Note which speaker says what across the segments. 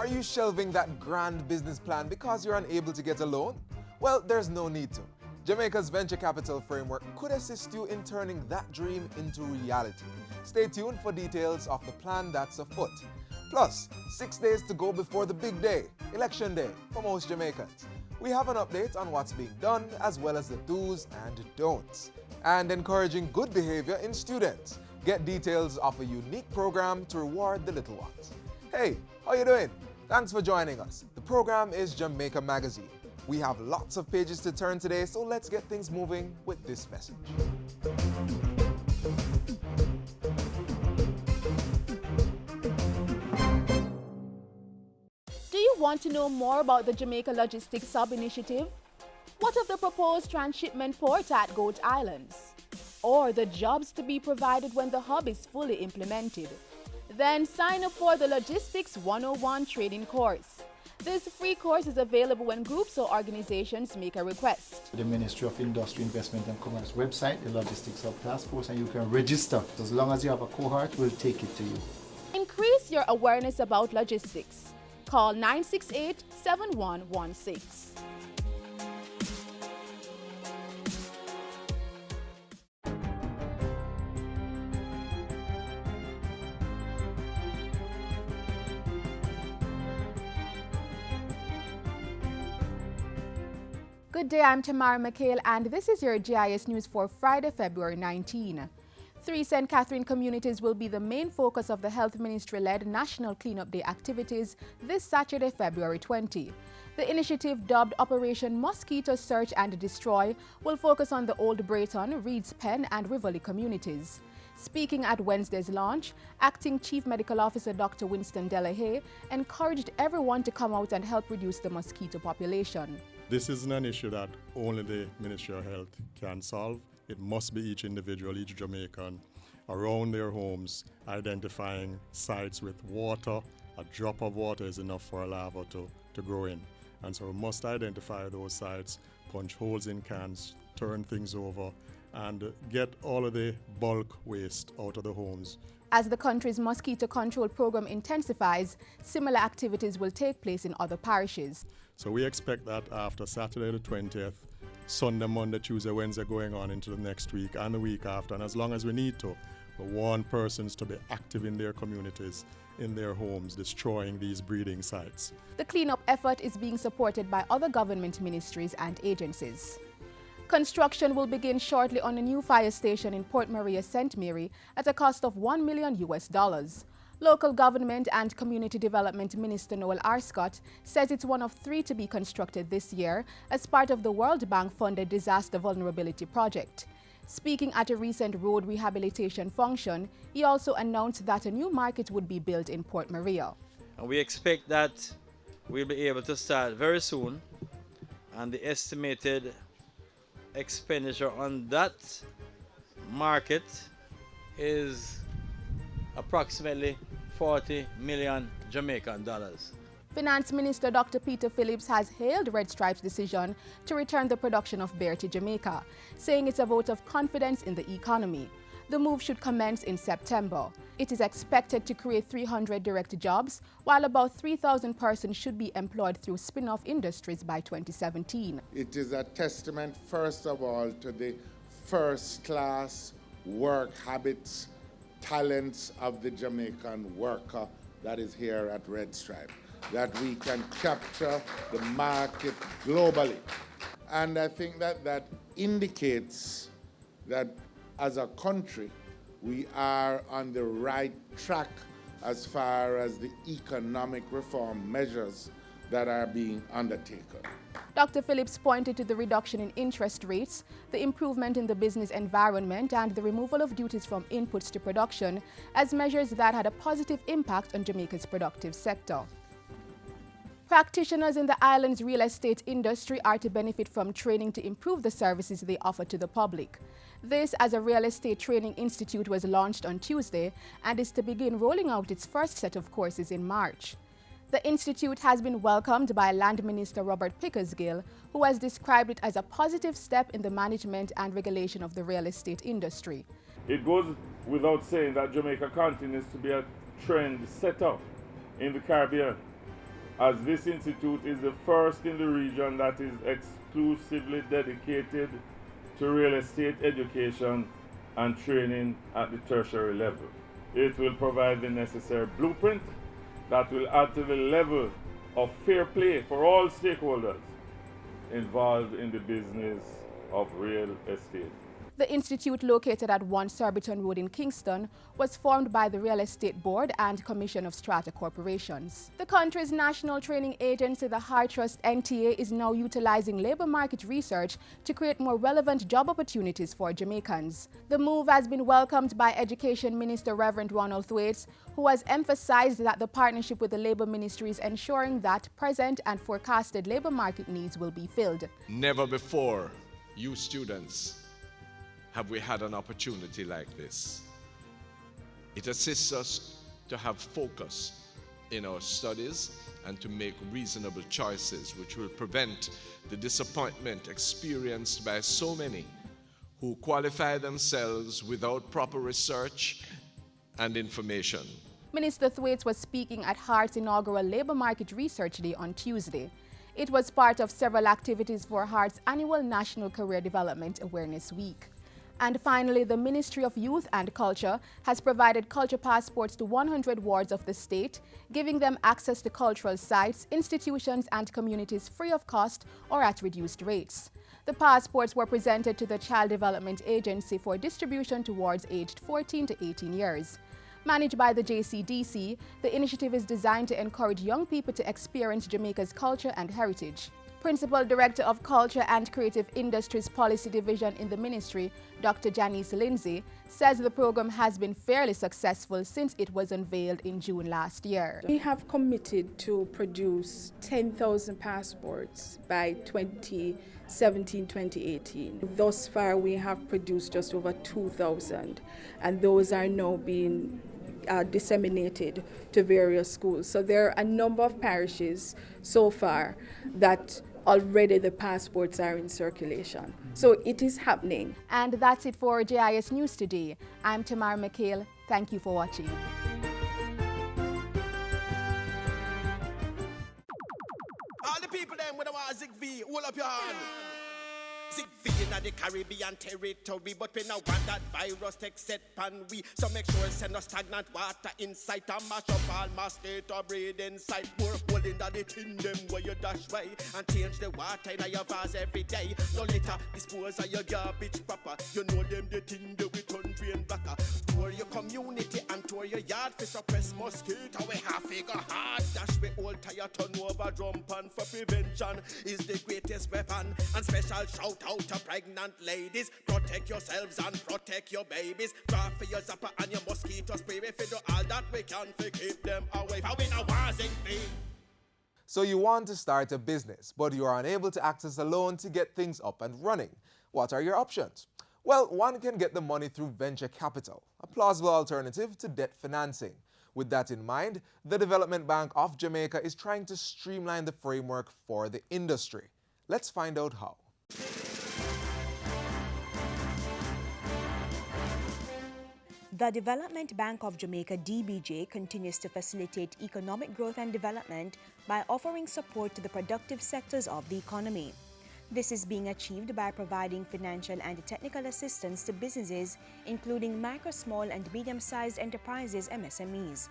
Speaker 1: Are you shelving that grand business plan because you're unable to get a loan? Well, there's no need to. Jamaica's venture capital framework could assist you in turning that dream into reality. Stay tuned for details of the plan that's afoot. Plus, 6 days to go before the big day, Election Day, for most Jamaicans. We have an update on what's being done as well as the do's and don'ts. And encouraging good behavior in students. Get details of a unique program to reward the little ones. Hey, how you doing? Thanks for joining us. The program is Jamaica Magazine. We have lots of pages to turn today, so let's get things moving with this message.
Speaker 2: Do you want to know more about the Jamaica Logistics Sub-Initiative? What of the proposed transshipment port at Goat Islands? Or the jobs to be provided when the hub is fully implemented? Then sign up for the Logistics 101 training course. This free course is available when groups or organizations make a request.
Speaker 3: The Ministry of Industry, Investment and Commerce website, the Logistics Hub Task Force, and you can register. As long as you have a cohort, we'll take it to you.
Speaker 2: Increase your awareness about logistics. Call 968-7116. Good day, I'm Tamara McHale, and this is your GIS News for Friday, February 19. 3 St. Catherine communities will be the main focus of the Health Ministry-led National Cleanup Day activities this Saturday, February 20. The initiative, dubbed Operation Mosquito Search and Destroy, will focus on the Old Brayton, Reeds Pen and Rivoli communities. Speaking at Wednesday's launch, Acting Chief Medical Officer Dr. Winston Delahaye encouraged everyone to come out and help reduce the mosquito population.
Speaker 4: This isn't an issue that only the Ministry of Health can solve. It must be each individual, each Jamaican, around their homes, identifying sites with water. A drop of water is enough for a larva to grow in. And so we must identify those sites, punch holes in cans, turn things over, and get all of the bulk waste out of the homes.
Speaker 2: As the country's mosquito control program intensifies, similar activities will take place in other parishes.
Speaker 4: So we expect that after Saturday the 20th, Sunday, Monday, Tuesday, Wednesday going on into the next week and the week after, and as long as we need to, we want persons to be active in their communities, in their homes, destroying these breeding sites.
Speaker 2: The cleanup effort is being supported by other government ministries and agencies. Construction will begin shortly on a new fire station in Port Maria, St. Mary at a cost of $1 million. Local Government and Community Development Minister Noel R. Scott says it's one of 3 to be constructed this year as part of the World Bank-funded Disaster Vulnerability Project. Speaking at a recent road rehabilitation function, he also announced that a new market would be built in Port Maria.
Speaker 5: And we expect that we'll be able to start very soon, and the estimated expenditure on that market is approximately 40 million Jamaican dollars.
Speaker 2: Finance Minister Dr. Peter Phillips has hailed Red Stripe's decision to return the production of beer to Jamaica, saying it's a vote of confidence in the economy. The move should commence in September. It is expected to create 300 direct jobs, while about 3,000 persons should be employed through spin-off industries by 2017.
Speaker 6: It is a testament, first of all, to the first-class work habits, talents of the Jamaican worker that is here at Red Stripe, that we can capture the market globally. And I think that indicates that as a country, we are on the right track as far as the economic reform measures that are being undertaken.
Speaker 2: Dr. Phillips pointed to the reduction in interest rates, the improvement in the business environment, and the removal of duties from inputs to production as measures that had a positive impact on Jamaica's productive sector. Practitioners in the island's real estate industry are to benefit from training to improve the services they offer to the public. This, as a real estate training institute was launched on Tuesday and is to begin rolling out its first set of courses in March. The institute has been welcomed by Land Minister Robert Pickersgill, who has described it as a positive step in the management and regulation of the real estate industry.
Speaker 7: It goes without saying that Jamaica continues to be a trend setter in the Caribbean. as this institute is the first in the region that is exclusively dedicated to real estate education and training at the tertiary level. It will provide the necessary blueprint that will add to the level of fair play for all stakeholders involved in the business of real estate.
Speaker 2: The institute, located at 1 Surbiton Road in Kingston, was formed by the Real Estate Board and Commission of Strata Corporations. The country's national training agency, the Hard Trust NTA, is now utilizing labor market research to create more relevant job opportunities for Jamaicans. The move has been welcomed by Education Minister Reverend Ronald Thwaites, who has emphasized that the partnership with the Labor Ministry is ensuring that present and forecasted labor market needs will be filled.
Speaker 8: Never before, you students, have we had an opportunity like this. It assists us to have focus in our studies and to make reasonable choices, which will prevent the disappointment experienced by so many who qualify themselves without proper research and information.
Speaker 2: Minister Thwaites was speaking at HART's inaugural Labor Market Research Day on Tuesday. It was part of several activities for HART's annual National Career Development Awareness Week. And finally, the Ministry of Youth and Culture has provided culture passports to 100 wards of the state, giving them access to cultural sites, institutions and communities free of cost or at reduced rates. The passports were presented to the Child Development Agency for distribution to wards aged 14 to 18 years. Managed by the JCDC, the initiative is designed to encourage young people to experience Jamaica's culture and heritage. Principal Director of Culture and Creative Industries Policy Division in the ministry, Dr. Janice Lindsay, says the program has been fairly successful since it was unveiled in June last year.
Speaker 9: We have committed to produce 10,000 passports by 2017-2018. Thus far, we have produced just over 2,000, and those are now being disseminated to various schools. So there are a number of parishes so far that already the passports are in circulation. So it is happening.
Speaker 2: And that's it for JIS News today. I'm Tamara McHale. Thank you for watching.
Speaker 10: All the people them with a Zig V, hold up your hand. Zig V in the Caribbean territory, but we now want that virus take set pan we. So make sure send no stagnant water inside and mash up all mosquito breed inside. Pour hole in the tin them where you dash way and change the water in your vase every day. No litter, dispose of your garbage proper. You know them the thing that we turn drain backer. Tour your community and tour your yard for suppress mosquito. We have figure hard dash we old tire turn over drum pan for prevention is the greatest weapon. And special shout out to pregnant ladies, protect yourselves and protect your babies. Draw for your zapper and your mosquito spray. If you do all that we can to keep them away. For we know wasing thing.
Speaker 1: So you want to start a business, but you are unable to access a loan to get things up and running. What are your options? Well, one can get the money through venture capital, a plausible alternative to debt financing. With that in mind, the Development Bank of Jamaica is trying to streamline the framework for the industry. Let's find out how.
Speaker 11: The Development Bank of Jamaica (DBJ) continues to facilitate economic growth and development by offering support to the productive sectors of the economy. This is being achieved by providing financial and technical assistance to businesses, including micro, small and medium-sized enterprises (MSMEs).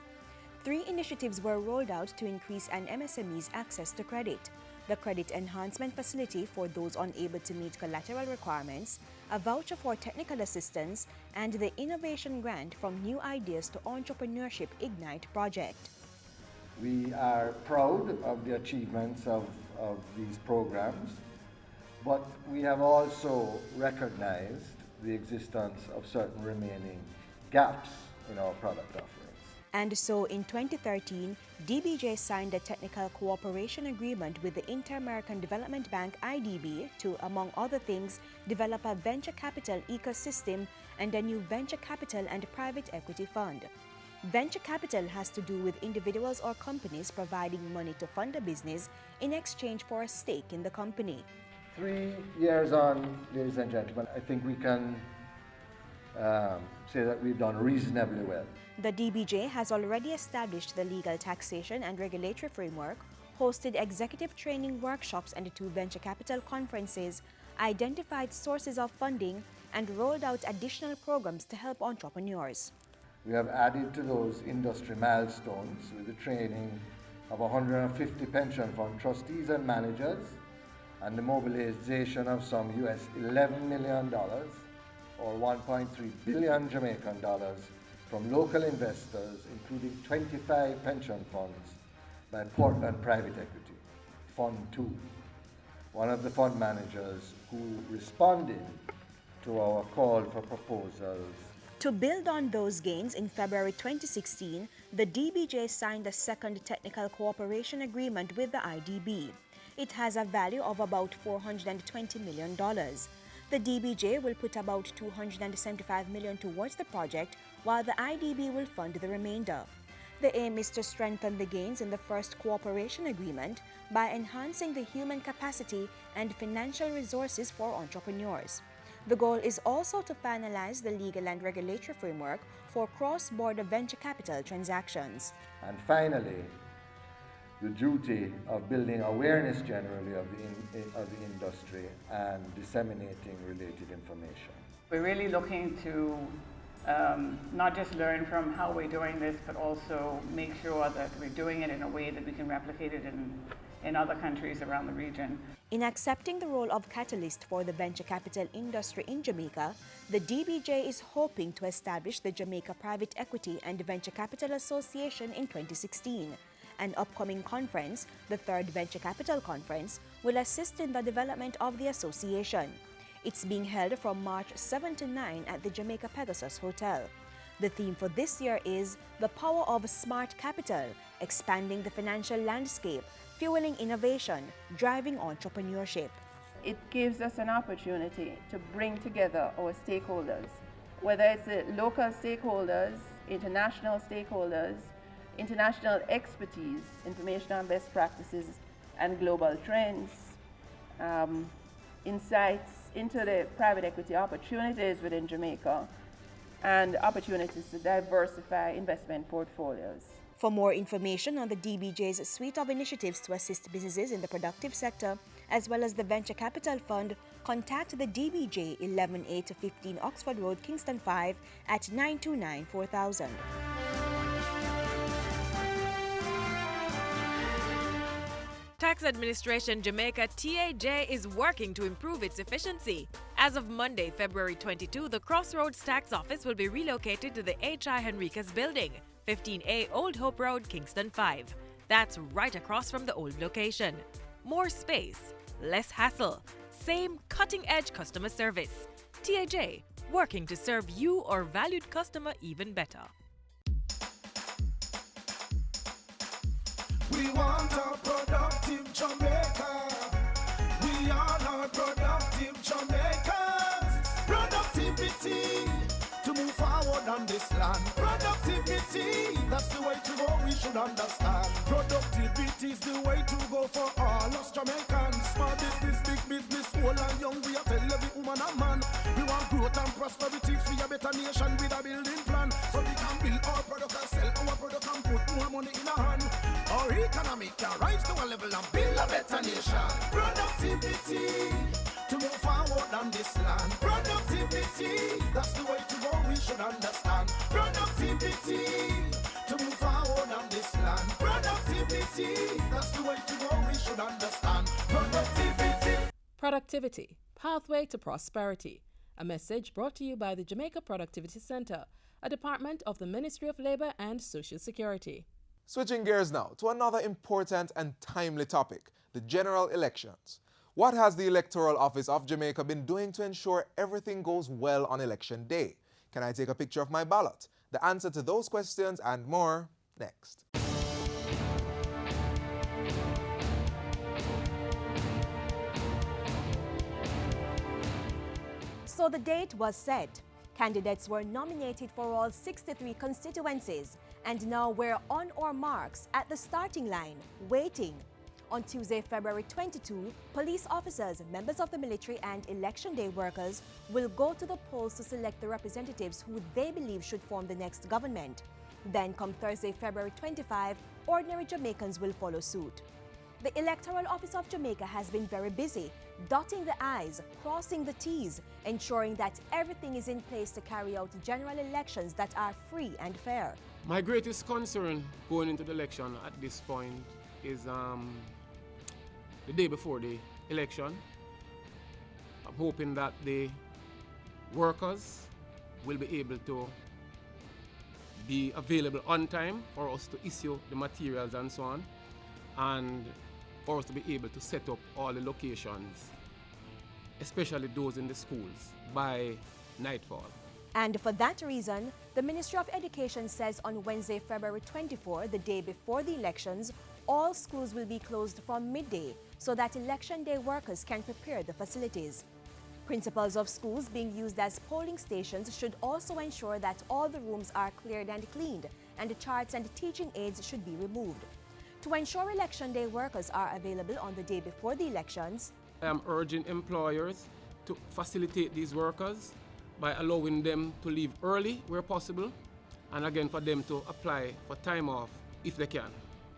Speaker 11: 3 initiatives were rolled out to increase an MSME's access to credit: the Credit Enhancement Facility for those unable to meet collateral requirements, a voucher for technical assistance, and the Innovation Grant from New Ideas to Entrepreneurship Ignite project.
Speaker 3: We are proud of the achievements of these programs, but we have also recognized the existence of certain remaining gaps in our product offerings.
Speaker 11: And so in 2013, DBJ signed a technical cooperation agreement with the Inter-American Development Bank IDB to, among other things, develop a venture capital ecosystem and a new venture capital and private equity fund. Venture capital has to do with individuals or companies providing money to fund a business in exchange for a stake in the company.
Speaker 3: 3 years on, ladies and gentlemen, I think we can say that we've done reasonably well.
Speaker 11: The DBJ has already established the legal taxation and regulatory framework, hosted executive training workshops and 2 venture capital conferences, identified sources of funding, and rolled out additional programs to help entrepreneurs.
Speaker 3: We have added to those industry milestones with the training of 150 pension fund trustees and managers and the mobilization of some US $11 million or 1.3 billion Jamaican dollars from local investors, including 25 pension funds by Portland Private Equity, Fund 2, one of the fund managers who responded to our call for proposals.
Speaker 11: To build on those gains, in February 2016, the DBJ signed a second technical cooperation agreement with the IDB. It has a value of about $420 million. The DBJ will put about $275 million towards the project, while the IDB will fund the remainder. The aim is to strengthen the gains in the first cooperation agreement by enhancing the human capacity and financial resources for entrepreneurs. The goal is also to finalize the legal and regulatory framework for cross-border venture capital transactions.
Speaker 3: And finally, the duty of building awareness generally of the industry and disseminating related information.
Speaker 12: We're really looking to not just learn from how we're doing this, but also make sure that we're doing it in a way that we can replicate it in other countries around the region.
Speaker 11: In accepting the role of catalyst for the venture capital industry in Jamaica, the DBJ is hoping to establish the Jamaica Private Equity and Venture Capital Association in 2016. An upcoming conference, the 3rd Venture Capital Conference, will assist in the development of the association. It's being held from March 7 to 9 at the Jamaica Pegasus Hotel. The theme for this year is The Power of Smart Capital, expanding the financial landscape, fueling innovation, driving entrepreneurship.
Speaker 13: It gives us an opportunity to bring together our stakeholders, whether it's the local stakeholders, international stakeholders, international expertise, information on best practices and global trends, insights into the private equity opportunities within Jamaica, and opportunities to diversify investment portfolios.
Speaker 11: For more information on the DBJ's suite of initiatives to assist businesses in the productive sector, as well as the Venture Capital Fund, contact the DBJ 118 to 15 Oxford Road, Kingston 5 at 929-4000.
Speaker 14: Tax Administration Jamaica TAJ is working to improve its efficiency. As of Monday, February 22, the Crossroads Tax Office will be relocated to the H.I. Henriquez Building, 15A Old Hope Road, Kingston 5. That's right across from the old location. More space, less hassle, same cutting-edge customer service. TAJ, working to serve you, our valued customer, even better.
Speaker 10: We want a productive Jamaica. We all are productive Jamaicans. Productivity to move forward on this land. Productivity, that's the way to go, we should understand. Productivity is the way to go for all us Jamaicans. Small business, big business, old and young, we are tell every woman and man. We want growth and prosperity for a better nation with a building plan. So we can build our product and sell our product and put more money in our hand. Our economy can rise to a level and build a better nation. Productivity to move forward on this land. Productivity, that's the way to go, we should understand. Productivity to move forward on this land. Productivity, that's the way to go, we should understand. Productivity.
Speaker 15: Productivity, pathway to prosperity. A message brought to you by the Jamaica Productivity Center, a department of the Ministry of Labor and Social Security.
Speaker 1: Switching gears now to another important and timely topic, the general elections. What has the Electoral Office of Jamaica been doing to ensure everything goes well on election day? Can I take a picture of my ballot? The answer to those questions and more next.
Speaker 11: So the date was set. Candidates were nominated for all 63 constituencies, and now we're on our marks at the starting line, waiting. On Tuesday, February 22, police officers, members of the military, and election day workers will go to the polls to select the representatives who they believe should form the next government. Then, come Thursday, February 25, ordinary Jamaicans will follow suit. The Electoral Office of Jamaica has been very busy, dotting the I's, crossing the T's, ensuring that everything is in place to carry out general elections that are free and fair.
Speaker 16: My greatest concern going into the election at this point is the day before the election. I'm hoping that the workers will be able to be available on time for us to issue the materials and so on, and for us to be able to set up all the locations, especially those in the schools, by nightfall.
Speaker 11: And for that reason, the Ministry of Education says on Wednesday, February 24, the day before the elections, all schools will be closed from midday so that election day workers can prepare the facilities. Principals of schools being used as polling stations should also ensure that all the rooms are cleared and cleaned, and the charts and teaching aids should be removed. To ensure election day workers are available on the day before the elections,
Speaker 16: I am urging employers to facilitate these workers by allowing them to leave early where possible, and again for them to apply for time off if they can.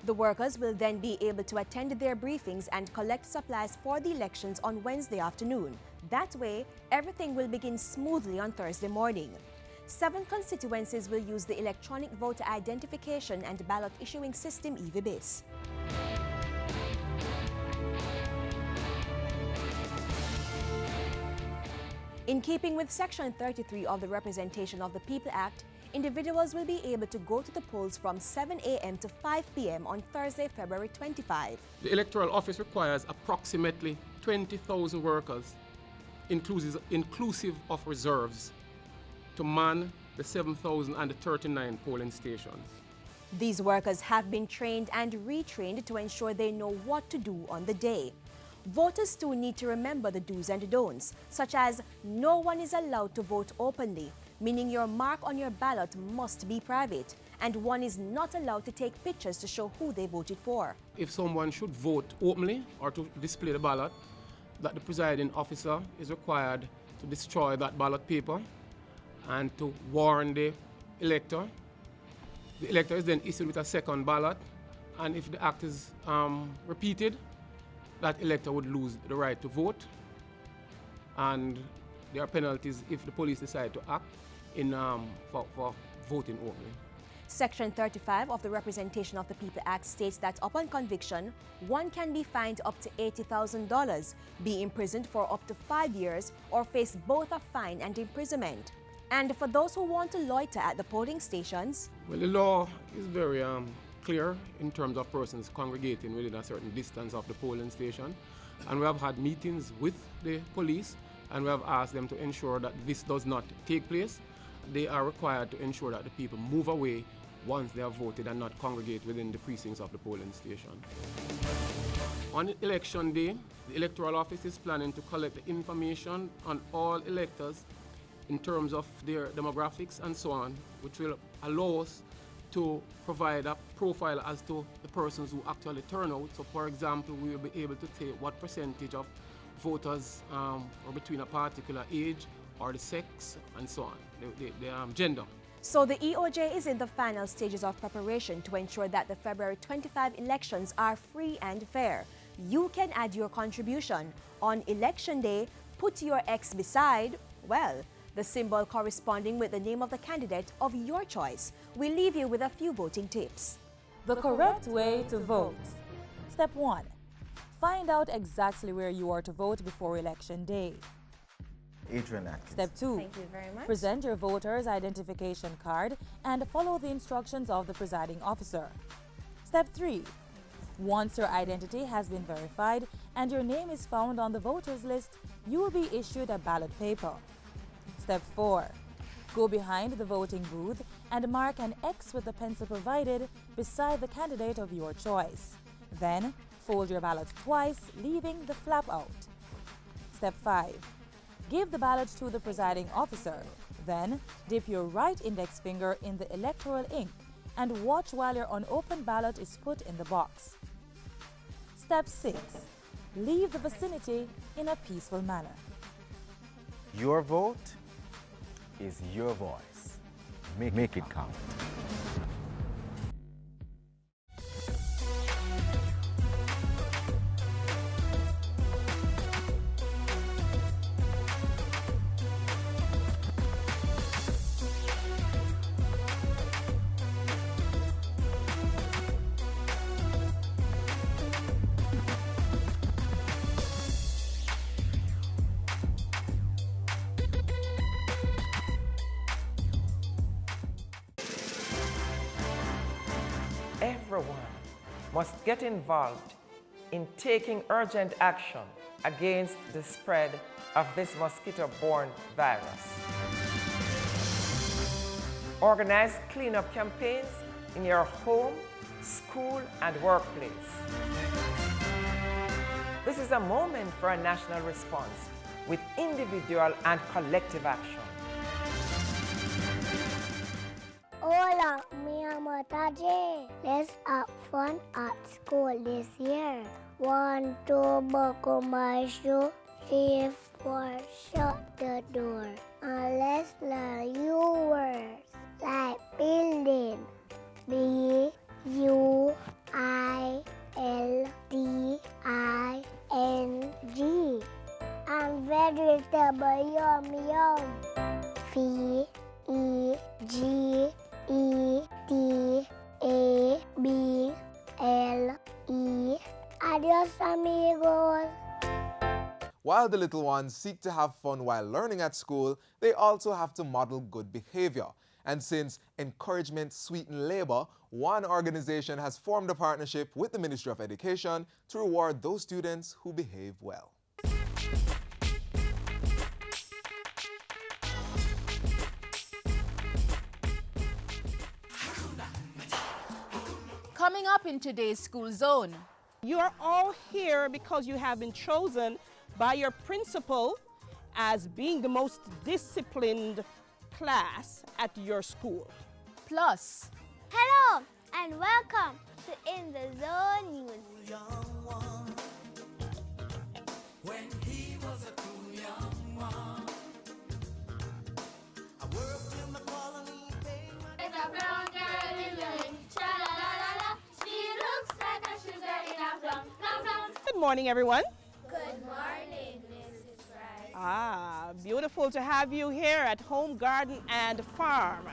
Speaker 11: the workers will then be able to attend their briefings and collect supplies for the elections on Wednesday afternoon. That way, everything will begin smoothly on Thursday morning. 7 constituencies will use the electronic voter identification and ballot issuing system EVBIS. In keeping with Section 33 of the Representation of the People Act, individuals will be able to go to the polls from 7 a.m. to 5 p.m. on Thursday, February 25.
Speaker 16: The Electoral Office requires approximately 20,000 workers, inclusive of reserves, to man the 7,039 polling stations.
Speaker 11: These workers have been trained and retrained to ensure they know what to do on the day. Voters too need to remember the do's and don'ts, such as no one is allowed to vote openly, meaning your mark on your ballot must be private, and one is not allowed to take pictures to show who they voted for.
Speaker 16: If someone should vote openly or to display the ballot, that the presiding officer is required to destroy that ballot paper and to warn the elector. The elector is then issued with a second ballot, and if the act is repeated, that elector would lose the right to vote, and there are penalties if the police decide to act for voting openly.
Speaker 11: Section 35 of the Representation of the People Act states that upon conviction, one can be fined up to $80,000, be imprisoned for up to 5 years, or face both a fine and imprisonment. And for those who want to loiter at the polling stations,
Speaker 16: well, the law is very clear in terms of persons congregating within a certain distance of the polling station, and we have had meetings with the police, and we have asked them to ensure that this does not take place. They are required to ensure that the people move away once they have voted and not congregate within the precincts of the polling station. On election day, the Electoral Office is planning to collect the information on all electors in terms of their demographics and so on, which will allow us to provide a profile as to the persons who actually turn out. So, for example, we will be able to say what percentage of voters are between a particular age or the sex and so on, the gender.
Speaker 11: So the EOJ is in the final stages of preparation to ensure that the February 25 elections are free and fair. You can add your contribution. On election day, put your X beside, well, the symbol corresponding with the name of the candidate of your choice. We leave you with a few voting tips.
Speaker 17: The correct way to vote. Step 1. Find out exactly where you are to vote before election day. Step 2.
Speaker 18: Thank you very much.
Speaker 17: Present your voter's identification card and follow the instructions of the presiding officer. Step 3. Once your identity has been verified and your name is found on the voters list, you will be issued a ballot paper. Step 4. Go behind the voting booth and mark an X with the pencil provided beside the candidate of your choice. Then, fold your ballot twice, leaving the flap out. Step 5. Give the ballot to the presiding officer. Then, dip your right index finger in the electoral ink and watch while your unopened ballot is put in the box. Step 6. Leave the vicinity in a peaceful manner.
Speaker 19: Your vote is your voice. Make it count.
Speaker 18: must get involved in taking urgent action against the spread of this mosquito-borne virus. Organize cleanup campaigns in your home, school, and workplace. This is a moment for a national response with individual and collective action.
Speaker 20: Hola, me llamo Taje. Let's have fun at school this year. 1, 2, buckle my shoe. 3, 4, shut the door. And let's learn new words like building. B-U-I-L-D-I-N-G. And vegetable, yum yum. V-E-G-E-T-A-B-L-E. Adios, amigos.
Speaker 1: While the little ones seek to have fun while learning at school, they also have to model good behavior. And since encouragement sweetens labor, one organization has formed a partnership with the Ministry of Education to reward those students who behave well.
Speaker 2: Coming up in today's School Zone.
Speaker 21: You're all here because you have been chosen by your principal as being the most disciplined class at your school.
Speaker 2: Plus,
Speaker 20: hello and welcome to In the Zone News.
Speaker 10: When he was a cool young one, I worked in the colony.
Speaker 20: It's a brown girl living, cha-la-la-la-la. She looks like a sugar in a plum, plum, plum.
Speaker 21: Good morning, everyone.
Speaker 20: Good morning, Mrs. Rice.
Speaker 21: Ah, beautiful to have you here at Home Garden and Farm.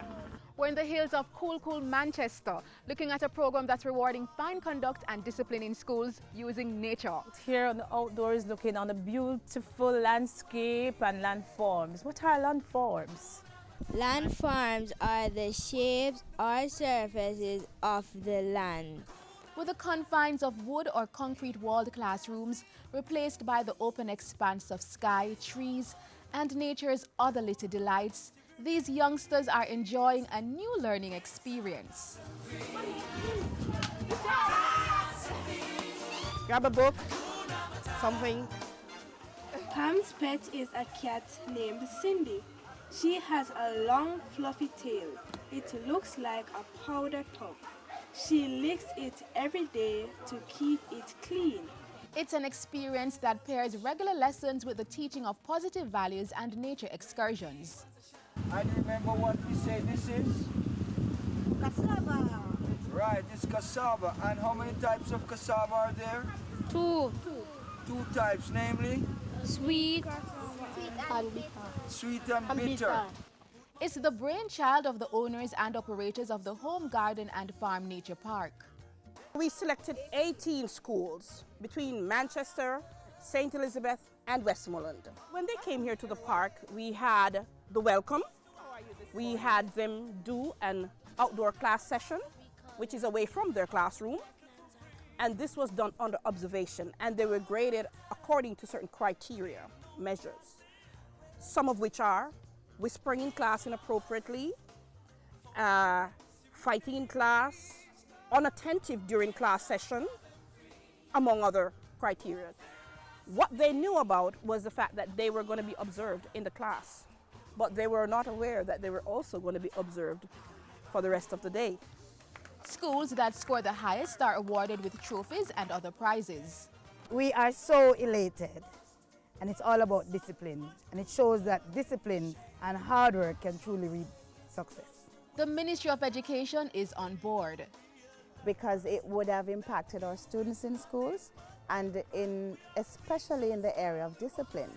Speaker 2: We're in the hills of cool Manchester, looking at a program that's rewarding fine conduct and discipline in schools using nature.
Speaker 22: Here on the outdoors, looking on the beautiful landscape and landforms. What are landforms?
Speaker 23: Landforms are the shapes or surfaces of the land.
Speaker 2: With the confines of wood or concrete walled classrooms replaced by the open expanse of sky, trees, and nature's other little delights, these youngsters are enjoying a new learning experience.
Speaker 21: Grab a book, something.
Speaker 24: Pam's pet is a cat named Cindy. She has a long fluffy tail. It looks like a powder puff. She licks it every day to keep it clean.
Speaker 2: It's an experience that pairs regular lessons with the teaching of positive values and nature excursions.
Speaker 25: I remember what we say this is?
Speaker 24: Cassava.
Speaker 25: Right, it's cassava. And how many types of cassava are there?
Speaker 23: Two.
Speaker 25: Two types, namely?
Speaker 23: Sweet
Speaker 24: and bitter.
Speaker 25: Sweet and bitter.
Speaker 2: It's the brainchild of the owners and operators of the Home Garden and Farm Nature Park.
Speaker 21: We selected 18 schools between Manchester, St. Elizabeth, and Westmoreland. When they came here to the park, we had the welcome. We had them do an outdoor class session, which is away from their classroom. And this was done under observation, and they were graded according to certain criteria, measures, some of which are whispering in class inappropriately, fighting in class, unattentive during class session, among other criteria. What they knew about was the fact that they were going to be observed in the class, but they were not aware that they were also going to be observed for the rest of the day.
Speaker 2: Schools that score the highest are awarded with trophies and other prizes.
Speaker 26: We are so elated, and it's all about discipline, and it shows that discipline and hard work can truly reap success.
Speaker 2: The Ministry of Education is on board.
Speaker 22: Because it would have impacted our students in schools, and especially in the area of discipline.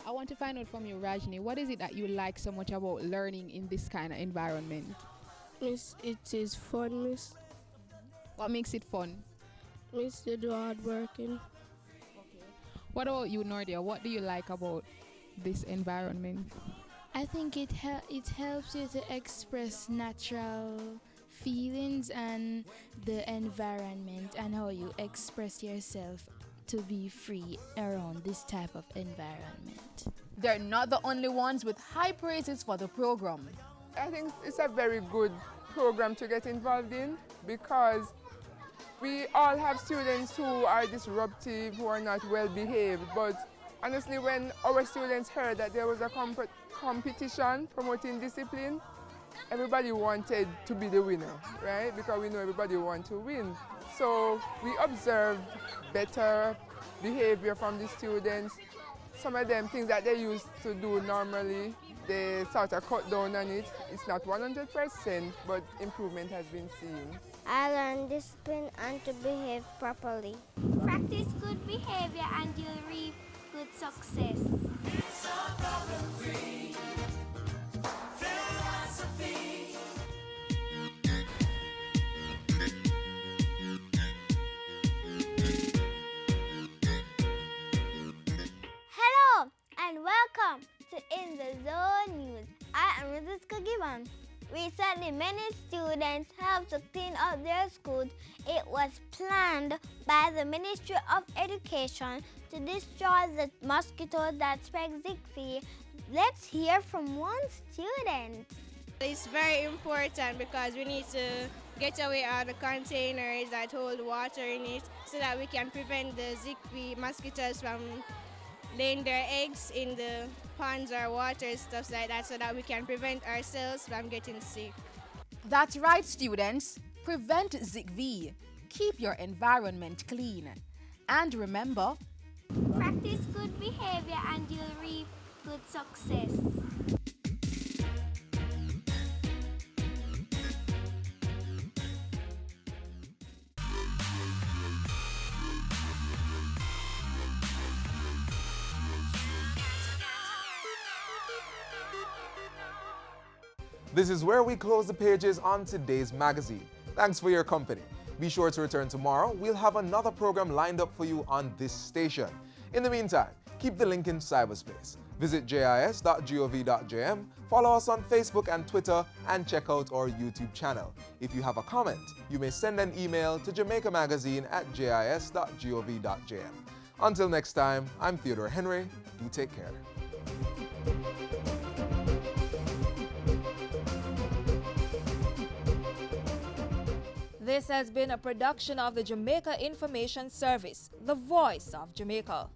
Speaker 2: I want to find out from you, Rajni, what is it that you like so much about learning in this kind of environment?
Speaker 24: Miss, it is fun, miss.
Speaker 2: What makes it fun?
Speaker 24: Miss, they do hard working.
Speaker 2: What about you, Nordia? What do you like about this environment?
Speaker 24: I think it helps you to express natural feelings and the environment and how you express yourself to be free around this type of environment.
Speaker 2: They're not the only ones with high praises for the program.
Speaker 4: I think it's a very good program to get involved in because we all have students who are disruptive, who are not well behaved, but honestly when our students heard that there was a competition promoting discipline, everybody wanted to be the winner, right? Because we know everybody wants to win. So we observed better behavior from the students. Some of them things that they used to do normally, they sort of cut down on it. It's not 100%, but improvement has been seen.
Speaker 20: I learned discipline and to behave properly.
Speaker 23: Practice good behavior and you'll reap good success.
Speaker 20: Hello and welcome to In the Zone News. I am Rizka Gibbon. Recently, many students helped to clean up their schools. It was planned by the Ministry of Education to destroy the mosquito that spread Zika. Let's hear from one student.
Speaker 23: It's very important because we need to get away all the containers that hold water in it so that we can prevent the Zika mosquitoes from laying their eggs in the ponds or water, stuff like that, so that we can prevent ourselves from getting sick.
Speaker 2: That's right, students. Prevent Zika. Keep your environment clean. And remember,
Speaker 23: practice good behavior and you'll reap good success.
Speaker 1: This is where we close the pages on today's magazine. Thanks for your company. Be sure to return tomorrow. We'll have another program lined up for you on this station. In the meantime, keep the link in cyberspace. Visit jis.gov.jm, follow us on Facebook and Twitter, and check out our YouTube channel. If you have a comment, you may send an email to jamaicamagazine@jis.gov.jm. Until next time, I'm Theodore Henry. You take care.
Speaker 17: This has been a production of the Jamaica Information Service, the voice of Jamaica.